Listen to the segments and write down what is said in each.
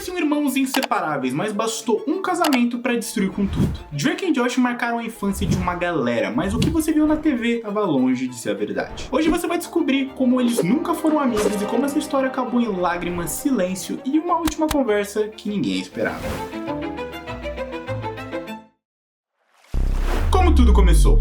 Pareciam irmãos inseparáveis, mas bastou um casamento pra destruir com tudo. Drake e Josh marcaram a infância de uma galera, mas o que você viu na TV estava longe de ser a verdade. Hoje você vai descobrir como eles nunca foram amigos e como essa história acabou em lágrimas, silêncio e uma última conversa que ninguém esperava. Como tudo começou?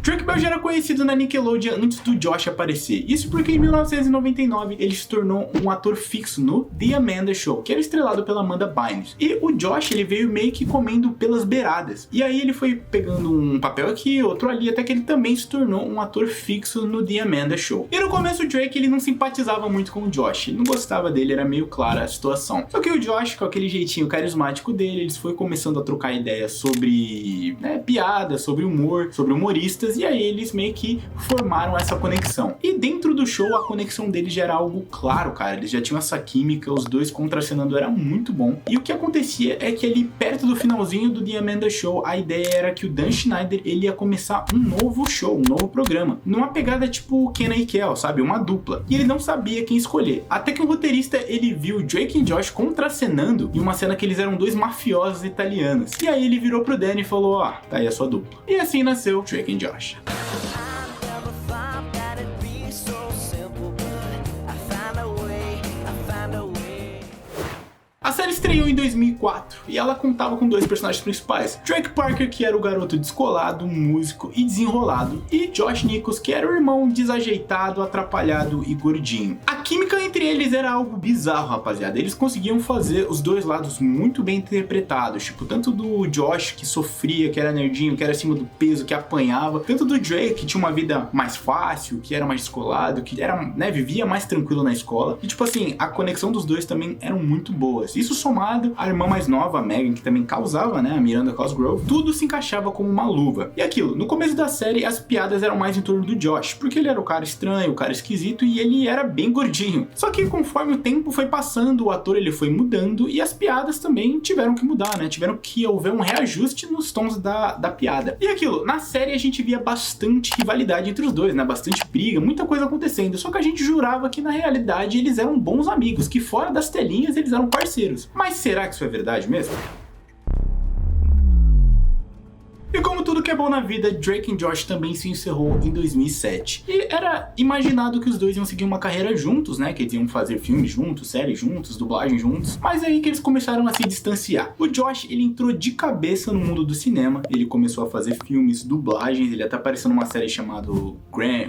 Drake Bell já era conhecido na Nickelodeon antes do Josh aparecer, isso porque em 1999 ele se tornou um ator fixo no The Amanda Show, que era estrelado pela Amanda Bynes. E o Josh, ele veio meio que comendo pelas beiradas, e aí ele foi pegando um papel aqui, outro ali, até que ele também se tornou um ator fixo no The Amanda Show. E no começo o Drake, ele não simpatizava muito com o Josh, ele não gostava dele, era meio clara a situação. Só que o Josh, com aquele jeitinho carismático dele, eles foi começando a trocar ideias sobre piadas, sobre humor, sobre humoristas, e aí eles meio que formaram essa conexão. E dentro do show, a conexão deles já era algo claro, cara. Eles já tinham essa química, os dois contracenando, era muito bom. E o que acontecia é que ali perto do finalzinho do The Amanda Show, a ideia era que o Dan Schneider, ele ia começar um novo show, um novo programa. Numa pegada tipo Kenan e Kel, sabe? Uma dupla. E ele não sabia quem escolher. Até que o roteirista, ele viu Drake e Josh contracenando em uma cena que eles eram dois mafiosos italianos. E aí ele virou pro Dan e falou, ó, tá aí a sua dupla. E assim nasceu Drake e Josh. A série estreou em 2004 e ela contava com dois personagens principais, Drake Parker, que era o garoto descolado, músico e desenrolado, e Josh Nichols, que era o irmão desajeitado, atrapalhado e gordinho. A química entre eles era algo bizarro, rapaziada. Eles conseguiam fazer os dois lados muito bem interpretados, tipo, tanto do Josh, que sofria, que era nerdinho, que era acima do peso, que apanhava, tanto do Drake, que tinha uma vida mais fácil, que era mais descolado, que era, vivia mais tranquilo na escola. E tipo assim, a conexão dos dois também eram muito boas. Isso somado à irmã mais nova, a Megan, que também causava, a Miranda Cosgrove, tudo se encaixava como uma luva. E aquilo, no começo da série, as piadas eram mais em torno do Josh, porque ele era o cara estranho, o cara esquisito, e ele era bem gordinho. Só que conforme o tempo foi passando, o ator ele foi mudando, e as piadas também tiveram que mudar, Tiveram que haver um reajuste nos tons da piada. E aquilo, na série a gente via bastante rivalidade entre os dois, bastante briga, muita coisa acontecendo, só que a gente jurava que na realidade eles eram bons amigos, que fora das telinhas eles eram parceiros. Mas será que isso é verdade mesmo? E como tudo que é bom na vida, Drake e Josh também se encerrou em 2007. E era imaginado que os dois iam seguir uma carreira juntos, que eles iam fazer filmes juntos, séries juntos, dublagem juntos. Mas é aí que eles começaram a se distanciar. O Josh, ele entrou de cabeça no mundo do cinema. Ele começou a fazer filmes, dublagens, ele até apareceu numa série chamada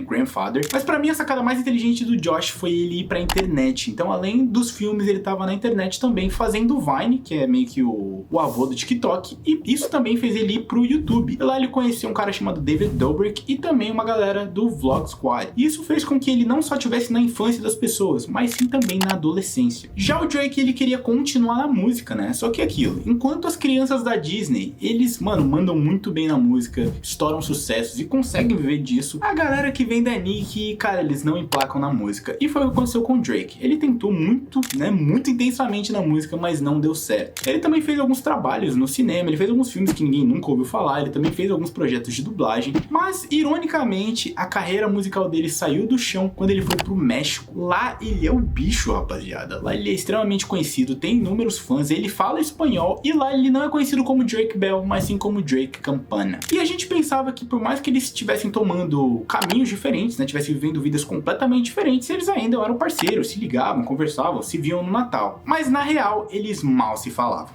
Grandfather. Mas pra mim a sacada mais inteligente do Josh foi ele ir pra internet. Então além dos filmes, ele tava na internet também fazendo Vine, que é meio que o avô do TikTok. E isso também fez ele ir pro YouTube. E lá ele conheceu um cara chamado David Dobrik e também uma galera do Vlog Squad. E isso fez com que ele não só tivesse na infância das pessoas, mas sim também na adolescência. Já o Drake, ele queria continuar na música, Só que aquilo, enquanto as crianças da Disney, eles, mandam muito bem na música, estouram sucessos e conseguem viver disso, a galera que vem da Nick, cara, eles não emplacam na música. E foi o que aconteceu com o Drake. Ele tentou muito, muito intensamente na música, mas não deu certo. Ele também fez alguns trabalhos no cinema, ele fez alguns filmes que ninguém nunca ouviu falar, ele também fez alguns projetos de dublagem, mas ironicamente a carreira musical dele saiu do chão quando ele foi pro México. Lá ele é o bicho, rapaziada. Lá ele é extremamente conhecido, tem inúmeros fãs, ele fala espanhol e lá ele não é conhecido como Drake Bell, mas sim como Drake Campana. E a gente pensava que por mais que eles estivessem tomando caminhos diferentes, estivessem vivendo vidas completamente diferentes, eles ainda eram parceiros, se ligavam, conversavam, se viam no Natal. Mas na real, eles mal se falavam.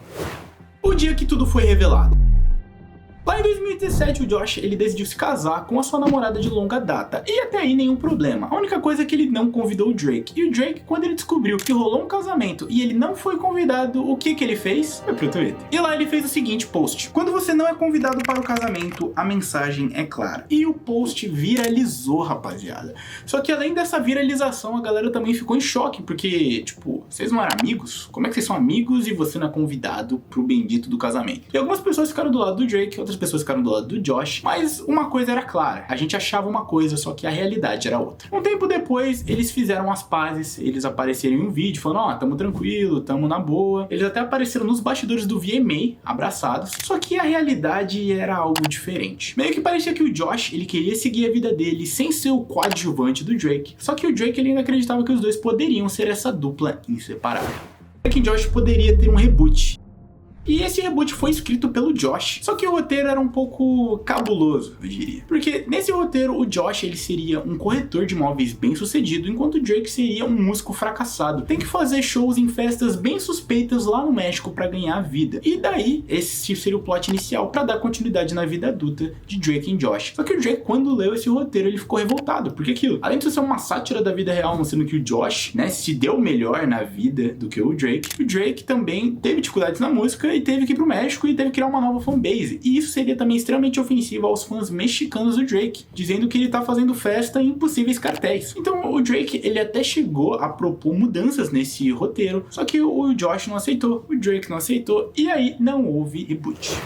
O dia que tudo foi revelado. Lá em 2017, o Josh, ele decidiu se casar com a sua namorada de longa data, e até aí nenhum problema. A única coisa é que ele não convidou o Drake. E o Drake, quando ele descobriu que rolou um casamento e ele não foi convidado, o que ele fez? Foi pro Twitter. E lá ele fez o seguinte post: quando você não é convidado para o casamento, a mensagem é clara. E o post viralizou, rapaziada. Só que além dessa viralização, a galera também ficou em choque, porque, tipo, vocês não eram amigos? Como é que vocês são amigos e você não é convidado pro bendito do casamento? E algumas pessoas ficaram do lado do Drake, outras pessoas ficaram do lado do Josh, mas uma coisa era clara, a gente achava uma coisa, só que a realidade era outra. Um tempo depois, eles fizeram as pazes, eles apareceram em um vídeo falando, tamo tranquilo, tamo na boa. Eles até apareceram nos bastidores do VMA, abraçados, só que a realidade era algo diferente. Meio que parecia que o Josh, ele queria seguir a vida dele sem ser o coadjuvante do Drake, só que o Drake, ele ainda acreditava que os dois poderiam ser essa dupla inseparável. Drake and Josh poderia ter um reboot. E esse reboot foi escrito pelo Josh. Só que o roteiro era um pouco cabuloso, eu diria. Porque nesse roteiro, o Josh ele seria um corretor de imóveis bem sucedido, enquanto o Drake seria um músico fracassado. Tem que fazer shows em festas bem suspeitas lá no México para ganhar vida. E daí, esse seria o plot inicial para dar continuidade na vida adulta de Drake e Josh. Só que o Drake, quando leu esse roteiro, ele ficou revoltado. Porque aquilo, além de ser uma sátira da vida real, mostrando que o Josh, né, se deu melhor na vida do que o Drake também teve dificuldades na música e teve que ir pro México e teve que criar uma nova fanbase. E isso seria também extremamente ofensivo aos fãs mexicanos do Drake, dizendo que ele tá fazendo festa em possíveis cartéis. Então o Drake, ele até chegou a propor mudanças nesse roteiro, só que o Josh não aceitou, o Drake não aceitou, e aí não houve reboot.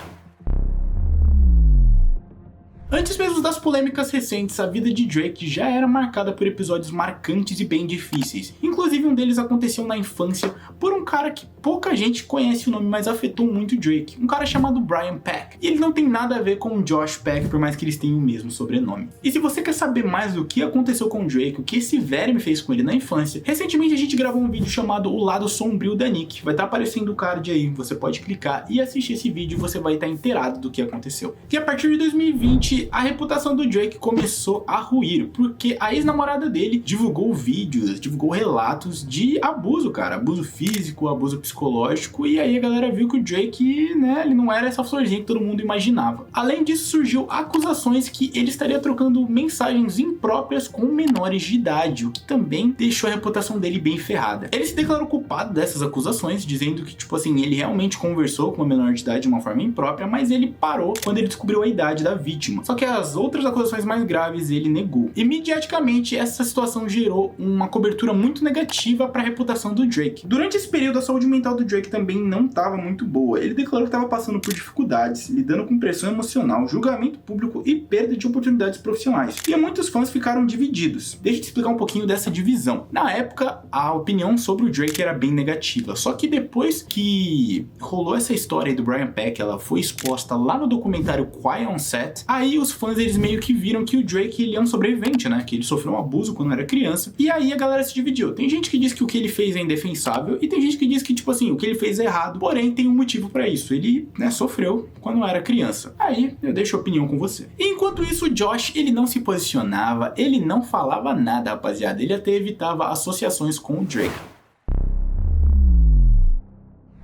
Antes mesmo das polêmicas recentes, a vida de Drake já era marcada por episódios marcantes e bem difíceis. Inclusive um deles aconteceu na infância por um cara que pouca gente conhece o nome, mas afetou muito Drake. Um cara chamado Brian Peck. E ele não tem nada a ver com o Josh Peck, por mais que eles tenham o mesmo sobrenome. E se você quer saber mais do que aconteceu com o Drake, o que esse verme fez com ele na infância, recentemente a gente gravou um vídeo chamado O Lado Sombrio da Nick. Vai estar aparecendo o card aí, você pode clicar e assistir esse vídeo e você vai estar inteirado do que aconteceu. E a partir de 2020, a reputação do Drake começou a ruir, porque a ex-namorada dele divulgou vídeos, divulgou relatos de abuso, cara. Abuso físico, abuso psicológico, e aí a galera viu que o Drake, né, ele não era essa florzinha que todo mundo imaginava. Além disso, surgiu acusações que ele estaria trocando mensagens impróprias com menores de idade, o que também deixou a reputação dele bem ferrada. Ele se declarou culpado dessas acusações, dizendo que, tipo assim, ele realmente conversou com uma menor de idade de uma forma imprópria, mas ele parou quando ele descobriu a idade da vítima. Só que as outras acusações mais graves ele negou. E mediaticamente essa situação gerou uma cobertura muito negativa para a reputação do Drake. Durante esse período a saúde mental do Drake também não estava muito boa. Ele declarou que estava passando por dificuldades, lidando com pressão emocional, julgamento público e perda de oportunidades profissionais. E muitos fãs ficaram divididos. Deixa eu te explicar um pouquinho dessa divisão. Na época, a opinião sobre o Drake era bem negativa, só que depois que rolou essa história aí do Brian Peck, ela foi exposta lá no documentário Quiet on Set, aí os fãs eles meio que viram que o Drake ele é um sobrevivente, né? Que ele sofreu um abuso quando era criança. E aí a galera se dividiu. Tem gente que diz que o que ele fez é indefensável e tem gente que diz que, tipo assim, o que ele fez é errado, porém tem um motivo pra isso. Ele, né, sofreu quando era criança. Aí eu deixo a opinião com você. E enquanto isso, o Josh, ele não se posicionava, ele não falava nada, rapaziada. Ele até evitava associações com o Drake.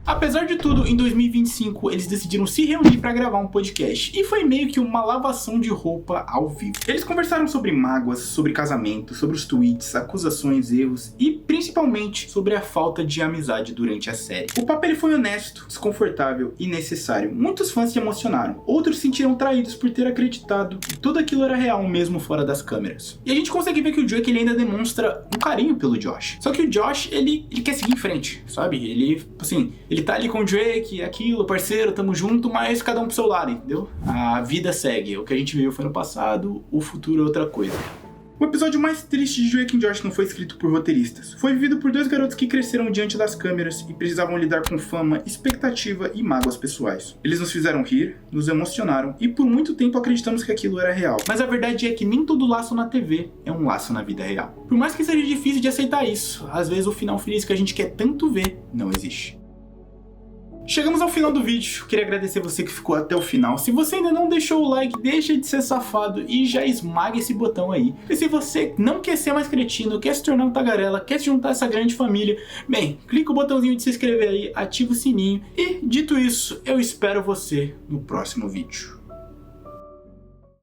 Apesar de tudo, em 2025 eles decidiram se reunir para gravar um podcast e foi meio que uma lavação de roupa ao vivo. Eles conversaram sobre mágoas, sobre casamento, sobre os tweets, acusações, erros e principalmente sobre a falta de amizade durante a série. O papo ele foi honesto, desconfortável e necessário. Muitos fãs se emocionaram, outros se sentiram traídos por ter acreditado que tudo aquilo era real mesmo fora das câmeras. E a gente consegue ver que o Drake ele ainda demonstra um carinho pelo Josh. Só que o Josh ele quer seguir em frente, sabe? Ele, assim, ele tá ali com o Drake, aquilo, parceiro, tamo junto, mas cada um pro seu lado, entendeu? A vida segue. O que a gente viu foi no passado, o futuro é outra coisa. O episódio mais triste de Drake and Josh não foi escrito por roteiristas. Foi vivido por dois garotos que cresceram diante das câmeras e precisavam lidar com fama, expectativa e mágoas pessoais. Eles nos fizeram rir, nos emocionaram e por muito tempo acreditamos que aquilo era real. Mas a verdade é que nem todo laço na TV é um laço na vida real. Por mais que seja difícil de aceitar isso, às vezes o final feliz que a gente quer tanto ver não existe. Chegamos ao final do vídeo, queria agradecer você que ficou até o final. Se você ainda não deixou o like, deixa de ser safado e já esmaga esse botão aí. E se você não quer ser mais cretino, quer se tornar um tagarela, quer se juntar a essa grande família, bem, clica o botãozinho de se inscrever aí, ativa o sininho e, dito isso, eu espero você no próximo vídeo.